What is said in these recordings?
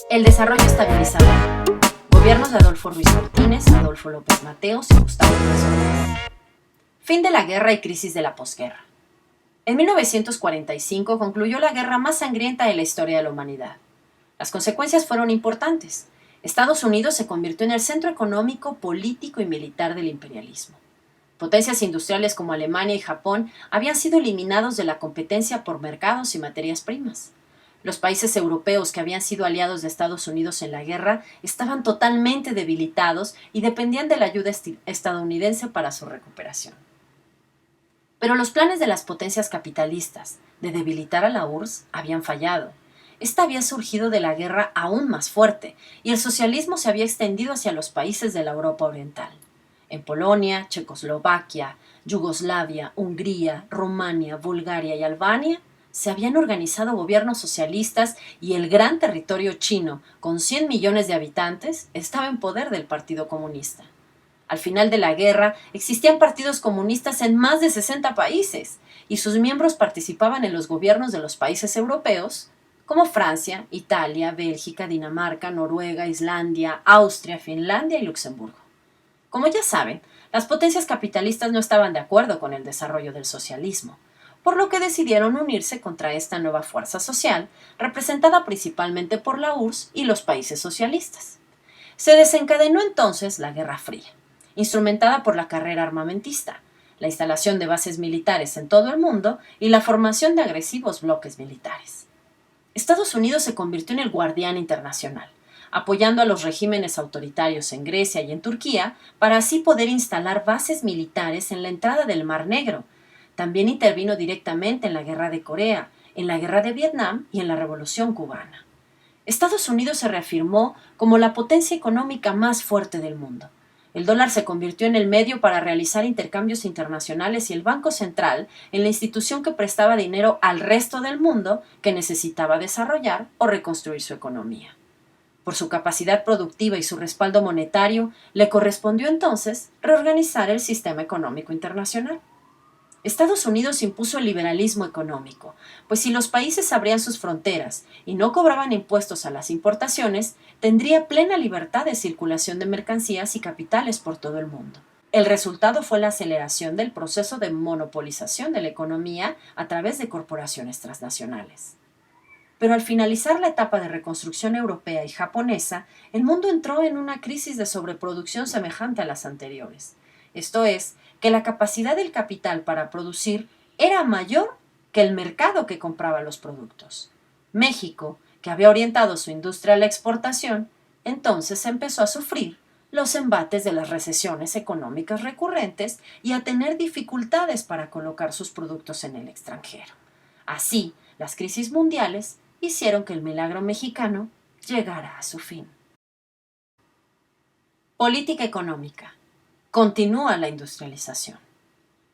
El desarrollo estabilizador. Gobiernos de Adolfo Ruiz Cortines, Adolfo López Mateos y Gustavo Petro. Fin de la guerra y crisis de la posguerra. En 1945 concluyó la guerra más sangrienta de la historia de la humanidad. Las consecuencias fueron importantes. Estados Unidos se convirtió en el centro económico, político y militar del imperialismo. Potencias industriales como Alemania y Japón habían sido eliminados de la competencia por mercados y materias primas. Los países europeos que habían sido aliados de Estados Unidos en la guerra estaban totalmente debilitados y dependían de la ayuda estadounidense para su recuperación. Pero los planes de las potencias capitalistas de debilitar a la URSS habían fallado. Esta había surgido de la guerra aún más fuerte y el socialismo se había extendido hacia los países de la Europa Oriental. En Polonia, Checoslovaquia, Yugoslavia, Hungría, Rumania, Bulgaria y Albania se habían organizado gobiernos socialistas y el gran territorio chino, con 100 millones de habitantes, estaba en poder del Partido Comunista. Al final de la guerra existían partidos comunistas en más de 60 países y sus miembros participaban en los gobiernos de los países europeos como Francia, Italia, Bélgica, Dinamarca, Noruega, Islandia, Austria, Finlandia y Luxemburgo. Como ya saben, las potencias capitalistas no estaban de acuerdo con el desarrollo del socialismo, por lo que decidieron unirse contra esta nueva fuerza social, representada principalmente por la URSS y los países socialistas. Se desencadenó entonces la Guerra Fría, instrumentada por la carrera armamentista, la instalación de bases militares en todo el mundo y la formación de agresivos bloques militares. Estados Unidos se convirtió en el guardián internacional, apoyando a los regímenes autoritarios en Grecia y en Turquía para así poder instalar bases militares en la entrada del Mar Negro. También intervino directamente en la Guerra de Corea, en la Guerra de Vietnam y en la Revolución cubana. Estados Unidos se reafirmó como la potencia económica más fuerte del mundo. El dólar se convirtió en el medio para realizar intercambios internacionales y el Banco Central en la institución que prestaba dinero al resto del mundo que necesitaba desarrollar o reconstruir su economía. Por su capacidad productiva y su respaldo monetario, le correspondió entonces reorganizar el sistema económico internacional. Estados Unidos impuso el liberalismo económico, pues si los países abrían sus fronteras y no cobraban impuestos a las importaciones, tendría plena libertad de circulación de mercancías y capitales por todo el mundo. El resultado fue la aceleración del proceso de monopolización de la economía a través de corporaciones transnacionales. Pero al finalizar la etapa de reconstrucción europea y japonesa, el mundo entró en una crisis de sobreproducción semejante a las anteriores. Esto es, que la capacidad del capital para producir era mayor que el mercado que compraba los productos. México, que había orientado su industria a la exportación, entonces empezó a sufrir los embates de las recesiones económicas recurrentes y a tener dificultades para colocar sus productos en el extranjero. Así, las crisis mundiales hicieron que el milagro mexicano llegara a su fin. Política económica. Continúa la industrialización.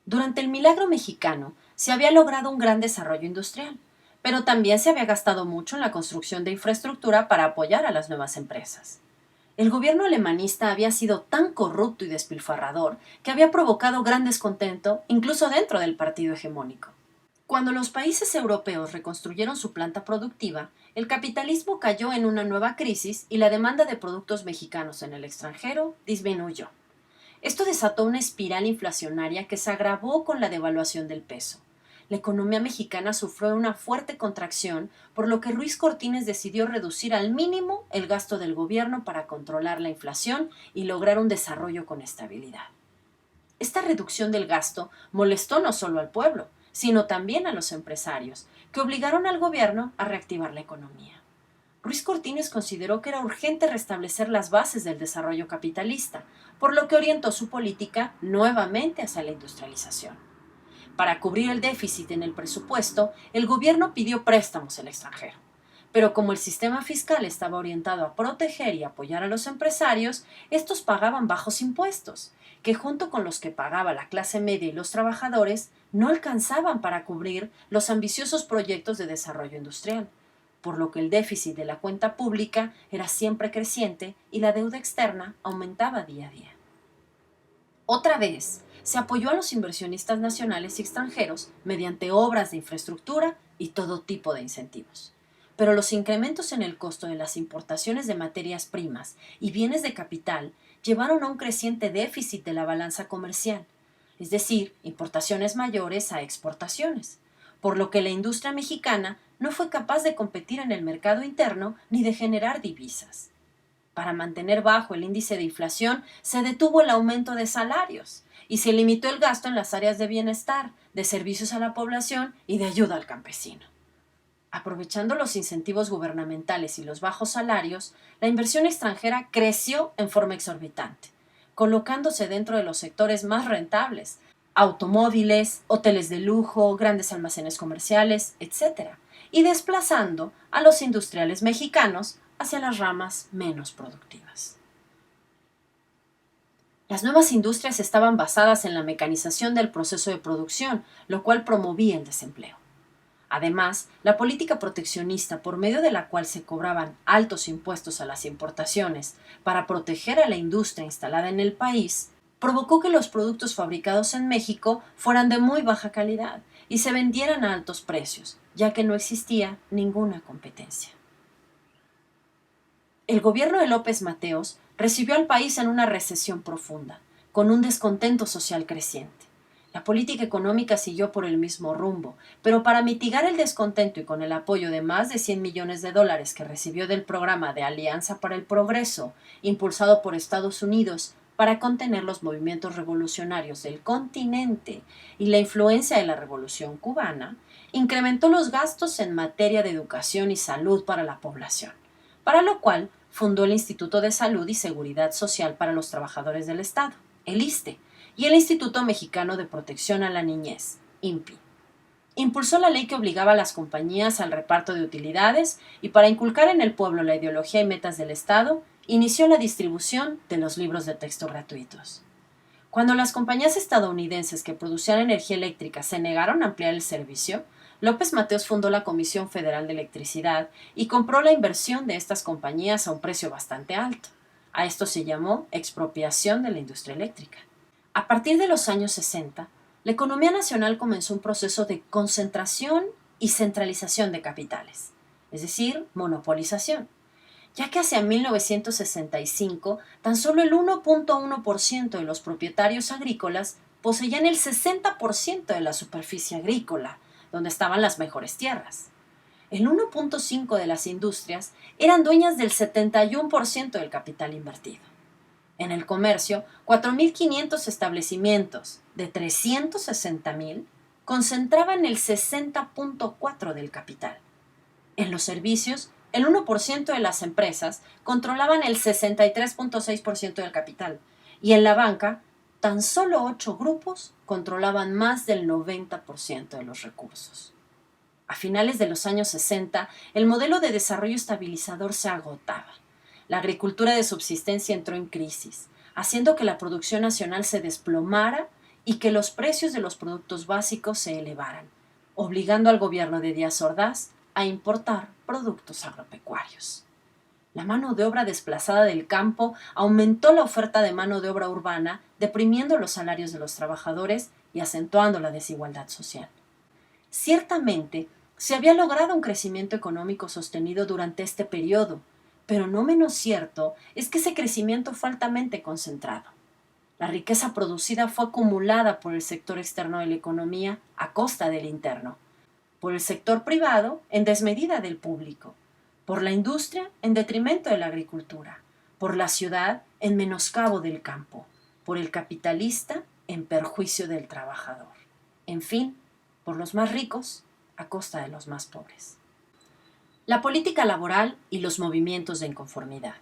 Durante el milagro mexicano se había logrado un gran desarrollo industrial, pero también se había gastado mucho en la construcción de infraestructura para apoyar a las nuevas empresas. El gobierno alemanista había sido tan corrupto y despilfarrador que había provocado gran descontento incluso dentro del partido hegemónico. Cuando los países europeos reconstruyeron su planta productiva, el capitalismo cayó en una nueva crisis y la demanda de productos mexicanos en el extranjero disminuyó. Esto desató una espiral inflacionaria que se agravó con la devaluación del peso. La economía mexicana sufrió una fuerte contracción, por lo que Ruiz Cortines decidió reducir al mínimo el gasto del gobierno para controlar la inflación y lograr un desarrollo con estabilidad. Esta reducción del gasto molestó no solo al pueblo, sino también a los empresarios, que obligaron al gobierno a reactivar la economía. Ruiz Cortines consideró que era urgente restablecer las bases del desarrollo capitalista, por lo que orientó su política nuevamente hacia la industrialización. Para cubrir el déficit en el presupuesto, el gobierno pidió préstamos al extranjero. Pero como el sistema fiscal estaba orientado a proteger y apoyar a los empresarios, estos pagaban bajos impuestos, que junto con los que pagaba la clase media y los trabajadores, no alcanzaban para cubrir los ambiciosos proyectos de desarrollo industrial, por lo que el déficit de la cuenta pública era siempre creciente y la deuda externa aumentaba día a día. Otra vez, se apoyó a los inversionistas nacionales y extranjeros mediante obras de infraestructura y todo tipo de incentivos. pero los incrementos en el costo de las importaciones de materias primas y bienes de capital llevaron a un creciente déficit de la balanza comercial, es decir, importaciones mayores a exportaciones, por lo que la industria mexicana no fue capaz de competir en el mercado interno ni de generar divisas. Para mantener bajo el índice de inflación, se detuvo el aumento de salarios y se limitó el gasto en las áreas de bienestar, de servicios a la población y de ayuda al campesino. Aprovechando los incentivos gubernamentales y los bajos salarios, la inversión extranjera creció en forma exorbitante, colocándose dentro de los sectores más rentables: automóviles, hoteles de lujo, grandes almacenes comerciales, etc., y desplazando a los industriales mexicanos hacia las ramas menos productivas. Las nuevas industrias estaban basadas en la mecanización del proceso de producción, lo cual promovía el desempleo. Además, la política proteccionista, por medio de la cual se cobraban altos impuestos a las importaciones para proteger a la industria instalada en el país, provocó que los productos fabricados en México fueran de muy baja calidad y se vendieran a altos precios, ya que no existía ninguna competencia. El gobierno de López Mateos recibió al país en una recesión profunda, con un descontento social creciente. La política económica siguió por el mismo rumbo, pero para mitigar el descontento y con el apoyo de más de $100 millones que recibió del programa de Alianza para el Progreso, impulsado por Estados Unidos para contener los movimientos revolucionarios del continente y la influencia de la Revolución cubana, incrementó los gastos en materia de educación y salud para la población, para lo cual fundó el Instituto de Salud y Seguridad Social para los Trabajadores del Estado, el ISSSTE, y el Instituto Mexicano de Protección a la Niñez, INPI. Impulsó la ley que obligaba a las compañías al reparto de utilidades y, para inculcar en el pueblo la ideología y metas del Estado, inició la distribución de los libros de texto gratuitos. Cuando las compañías estadounidenses que producían energía eléctrica se negaron a ampliar el servicio, López Mateos fundó la Comisión Federal de Electricidad y compró la inversión de estas compañías a un precio bastante alto. A esto se llamó expropiación de la industria eléctrica. A partir de los años 60, la economía nacional comenzó un proceso de concentración y centralización de capitales, es decir, monopolización, ya que hacia 1965 tan solo el 1.1% de los propietarios agrícolas poseían el 60% de la superficie agrícola, donde estaban las mejores tierras. El 1.5% de las industrias eran dueñas del 71% del capital invertido. En el comercio, 4.500 establecimientos de 360.000 concentraban el 60.4% del capital. En los servicios, el 1% de las empresas controlaban el 63.6% del capital, y en la banca, tan solo 8 grupos controlaban más del 90% de los recursos. A finales de los años 60, el modelo de desarrollo estabilizador se agotaba. La agricultura de subsistencia entró en crisis, haciendo que la producción nacional se desplomara y que los precios de los productos básicos se elevaran, obligando al gobierno de Díaz Ordaz a importar productos agropecuarios. La mano de obra desplazada del campo aumentó la oferta de mano de obra urbana, deprimiendo los salarios de los trabajadores y acentuando la desigualdad social. Ciertamente, se había logrado un crecimiento económico sostenido durante este periodo, pero no menos cierto es que ese crecimiento fue altamente concentrado. La riqueza producida fue acumulada por el sector externo de la economía a costa del interno, por el sector privado en desmedida del público, por la industria en detrimento de la agricultura, por la ciudad en menoscabo del campo, por el capitalista en perjuicio del trabajador. En fin, por los más ricos a costa de los más pobres. La política laboral y los movimientos de inconformidad.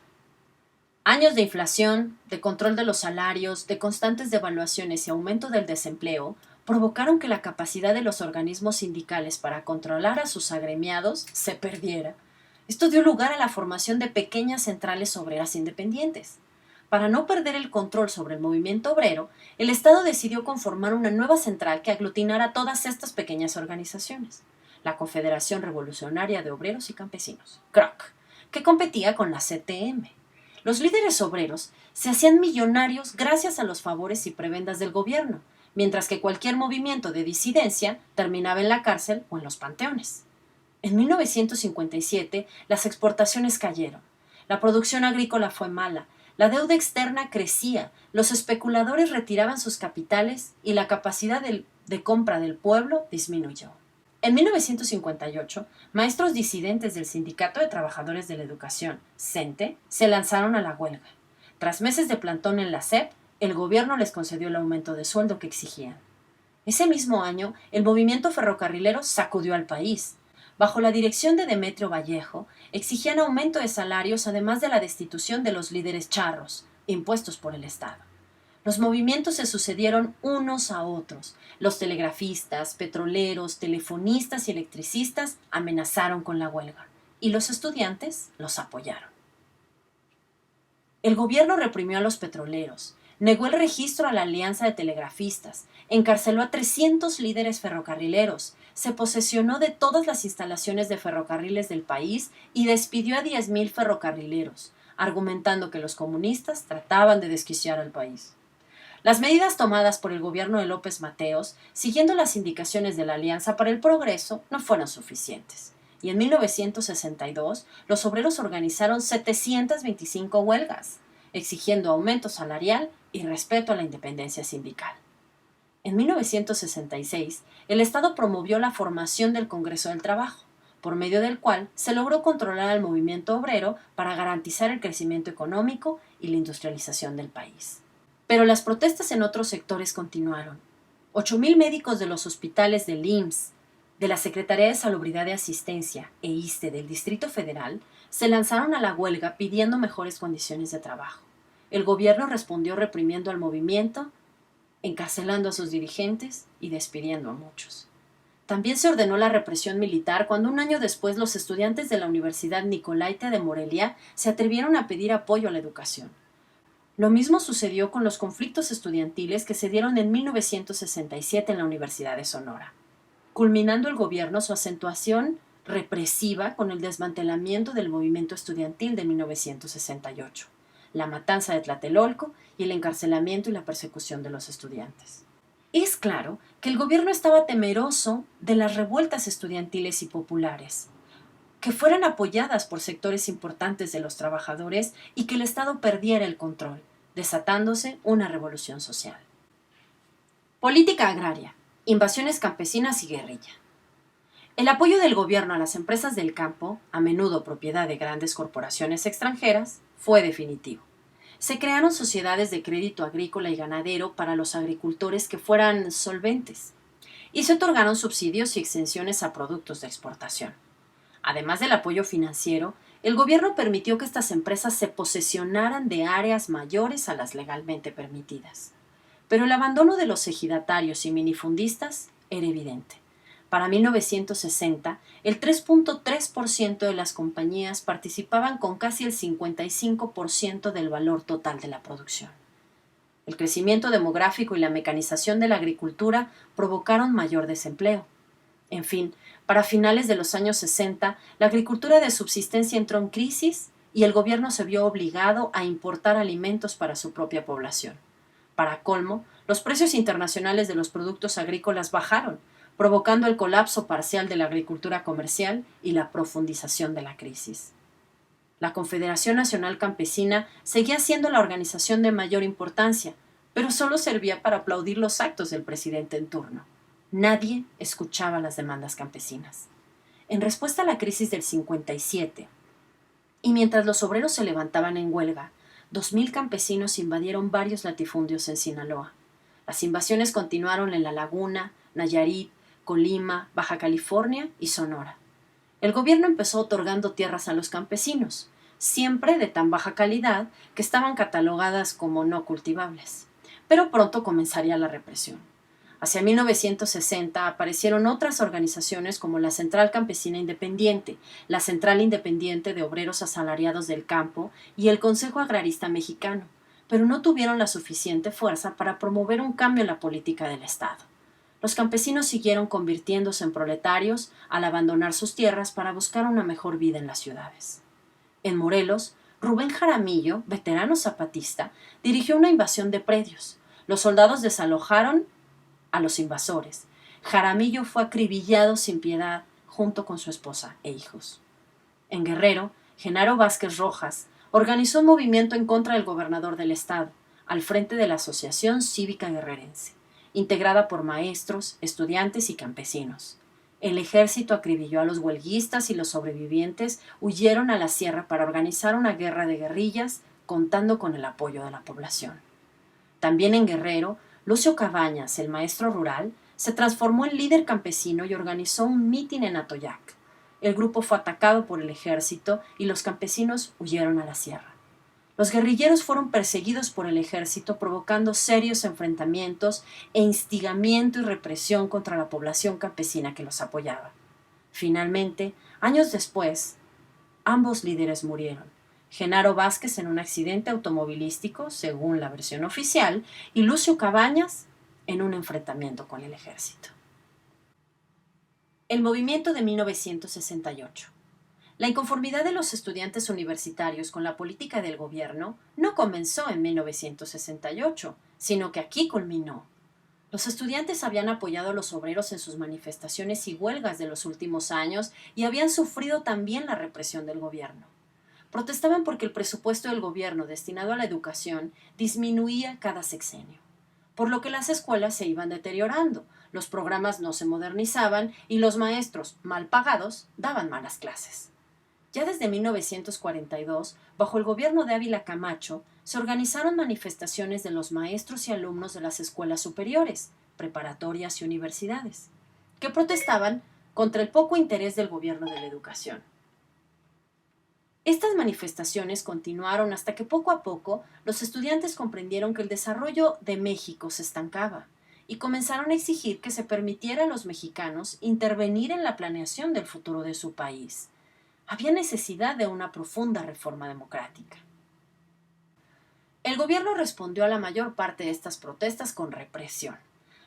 Años de inflación, de control de los salarios, de constantes devaluaciones y aumento del desempleo provocaron que la capacidad de los organismos sindicales para controlar a sus agremiados se perdiera. Esto dio lugar a la formación de pequeñas centrales obreras independientes. Para no perder el control sobre el movimiento obrero, el Estado decidió conformar una nueva central que aglutinara todas estas pequeñas organizaciones: la Confederación Revolucionaria de Obreros y Campesinos, CROC, que competía con la CTM. Los líderes obreros se hacían millonarios gracias a los favores y prebendas del gobierno, mientras que cualquier movimiento de disidencia terminaba en la cárcel o en los panteones. En 1957, las exportaciones cayeron. La producción agrícola fue mala, la deuda externa crecía, los especuladores retiraban sus capitales y la capacidad de compra del pueblo disminuyó. En 1958, maestros disidentes del Sindicato de Trabajadores de la Educación, CENTE, se lanzaron a la huelga. Tras meses de plantón en la SEP, el gobierno les concedió el aumento de sueldo que exigían. Ese mismo año, el movimiento ferrocarrilero sacudió al país. Bajo la dirección de Demetrio Vallejo, exigían aumento de salarios además de la destitución de los líderes charros, impuestos por el Estado. Los movimientos se sucedieron unos a otros. Los telegrafistas, petroleros, telefonistas y electricistas amenazaron con la huelga, y los estudiantes los apoyaron. El gobierno reprimió a los petroleros, negó el registro a la Alianza de Telegrafistas, encarceló a 300 líderes ferrocarrileros, se posesionó de todas las instalaciones de ferrocarriles del país y despidió a 10,000 ferrocarrileros, argumentando que los comunistas trataban de desquiciar al país. Las medidas tomadas por el gobierno de López Mateos, siguiendo las indicaciones de la Alianza para el Progreso, no fueron suficientes. Y en 1962, los obreros organizaron 725 huelgas, exigiendo aumento salarial y respeto a la independencia sindical. En 1966, el Estado promovió la formación del Congreso del Trabajo, por medio del cual se logró controlar al movimiento obrero para garantizar el crecimiento económico y la industrialización del país. Pero las protestas en otros sectores continuaron. 8,000 médicos de los hospitales del IMSS, de la Secretaría de Salubridad y Asistencia e ISSSTE del Distrito Federal se lanzaron a la huelga pidiendo mejores condiciones de trabajo. El gobierno respondió reprimiendo al movimiento, encarcelando a sus dirigentes y despidiendo a muchos. También se ordenó la represión militar cuando un año después los estudiantes de la Universidad Nicolaita de Morelia se atrevieron a pedir apoyo a la educación. Lo mismo sucedió con los conflictos estudiantiles que se dieron en 1967 en la Universidad de Sonora, culminando el gobierno su acentuación represiva con el desmantelamiento del movimiento estudiantil de 1968, la matanza de Tlatelolco y el encarcelamiento y la persecución de los estudiantes. Es claro que el gobierno estaba temeroso de las revueltas estudiantiles y populares, que fueran apoyadas por sectores importantes de los trabajadores y que el Estado perdiera el control, desatándose una revolución social. Política agraria, invasiones campesinas y guerrilla. El apoyo del gobierno a las empresas del campo, a menudo propiedad de grandes corporaciones extranjeras, fue definitivo. Se crearon sociedades de crédito agrícola y ganadero para los agricultores que fueran solventes, y se otorgaron subsidios y exenciones a productos de exportación. Además del apoyo financiero, el gobierno permitió que estas empresas se posesionaran de áreas mayores a las legalmente permitidas. Pero el abandono de los ejidatarios y minifundistas era evidente. Para 1960, el 3.3% de las compañías participaban con casi el 55% del valor total de la producción. El crecimiento demográfico y la mecanización de la agricultura provocaron mayor desempleo. En fin, para finales de los años 60, la agricultura de subsistencia entró en crisis y el gobierno se vio obligado a importar alimentos para su propia población. Para colmo, los precios internacionales de los productos agrícolas bajaron, provocando el colapso parcial de la agricultura comercial y la profundización de la crisis. La Confederación Nacional Campesina seguía siendo la organización de mayor importancia, pero solo servía para aplaudir los actos del presidente en turno. Nadie escuchaba las demandas campesinas. En respuesta a la crisis del 57, y mientras los obreros se levantaban en huelga, 2,000 campesinos invadieron varios latifundios en Sinaloa. Las invasiones continuaron en La Laguna, Nayarit, Colima, Baja California y Sonora. El gobierno empezó otorgando tierras a los campesinos, siempre de tan baja calidad que estaban catalogadas como no cultivables. Pero pronto comenzaría la represión. Hacia 1960 aparecieron otras organizaciones como la Central Campesina Independiente, la Central Independiente de Obreros Asalariados del Campo y el Consejo Agrarista Mexicano, pero no tuvieron la suficiente fuerza para promover un cambio en la política del Estado. Los campesinos siguieron convirtiéndose en proletarios al abandonar sus tierras para buscar una mejor vida en las ciudades. En Morelos, Rubén Jaramillo, veterano zapatista, dirigió una invasión de predios. Los soldados desalojaron a los invasores. Jaramillo fue acribillado sin piedad, junto con su esposa e hijos. En Guerrero, Genaro Vázquez Rojas organizó un movimiento en contra del gobernador del estado, al frente de la Asociación Cívica Guerrerense, integrada por maestros, estudiantes y campesinos. El ejército acribilló a los huelguistas y los sobrevivientes huyeron a la sierra para organizar una guerra de guerrillas, contando con el apoyo de la población. También en Guerrero, Lucio Cabañas, el maestro rural, se transformó en líder campesino y organizó un mitin en Atoyac. El grupo fue atacado por el ejército y los campesinos huyeron a la sierra. Los guerrilleros fueron perseguidos por el ejército, provocando serios enfrentamientos e instigamiento y represión contra la población campesina que los apoyaba. Finalmente, años después, ambos líderes murieron. Genaro Vázquez en un accidente automovilístico, según la versión oficial, y Lucio Cabañas en un enfrentamiento con el ejército. El movimiento de 1968. La inconformidad de los estudiantes universitarios con la política del gobierno no comenzó en 1968, sino que aquí culminó. Los estudiantes habían apoyado a los obreros en sus manifestaciones y huelgas de los últimos años y habían sufrido también la represión del gobierno. Protestaban porque el presupuesto del gobierno destinado a la educación disminuía cada sexenio, por lo que las escuelas se iban deteriorando, los programas no se modernizaban y los maestros, mal pagados, daban malas clases. Ya desde 1942, bajo el gobierno de Ávila Camacho, se organizaron manifestaciones de los maestros y alumnos de las escuelas superiores, preparatorias y universidades, que protestaban contra el poco interés del gobierno de la educación. Estas manifestaciones continuaron hasta que poco a poco los estudiantes comprendieron que el desarrollo de México se estancaba y comenzaron a exigir que se permitiera a los mexicanos intervenir en la planeación del futuro de su país. Había necesidad de una profunda reforma democrática. El gobierno respondió a la mayor parte de estas protestas con represión.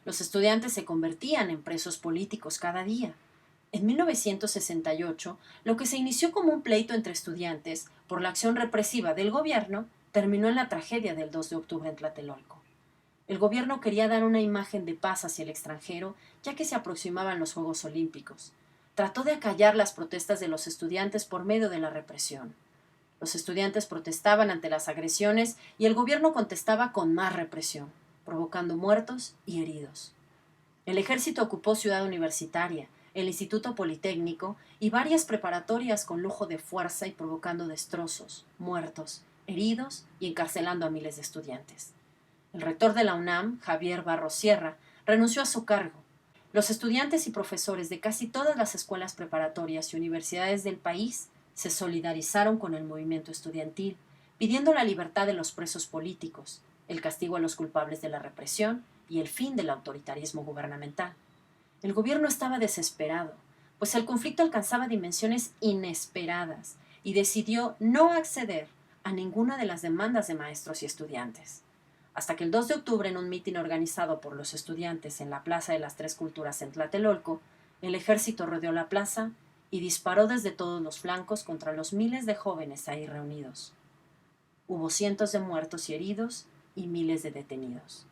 Los estudiantes se convertían en presos políticos cada día. En 1968, lo que se inició como un pleito entre estudiantes por la acción represiva del gobierno terminó en la tragedia del 2 de octubre en Tlatelolco. El gobierno quería dar una imagen de paz hacia el extranjero, ya que se aproximaban los Juegos Olímpicos. Trató de acallar las protestas de los estudiantes por medio de la represión. Los estudiantes protestaban ante las agresiones y el gobierno contestaba con más represión, provocando muertos y heridos. El ejército ocupó Ciudad Universitaria, el Instituto Politécnico y varias preparatorias con lujo de fuerza y provocando destrozos, muertos, heridos y encarcelando a miles de estudiantes. El rector de la UNAM, Javier Barros Sierra, renunció a su cargo. Los estudiantes y profesores de casi todas las escuelas preparatorias y universidades del país se solidarizaron con el movimiento estudiantil, pidiendo la libertad de los presos políticos, el castigo a los culpables de la represión y el fin del autoritarismo gubernamental. El gobierno estaba desesperado, pues el conflicto alcanzaba dimensiones inesperadas y decidió no acceder a ninguna de las demandas de maestros y estudiantes. Hasta que el 2 de octubre, en un mitin organizado por los estudiantes en la Plaza de las Tres Culturas en Tlatelolco, el ejército rodeó la plaza y disparó desde todos los flancos contra los miles de jóvenes ahí reunidos. Hubo cientos de muertos y heridos y miles de detenidos.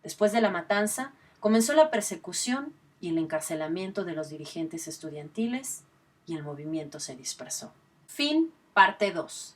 Después de la matanza, comenzó la persecución y el encarcelamiento de los dirigentes estudiantiles y el movimiento se dispersó. Fin, parte 2.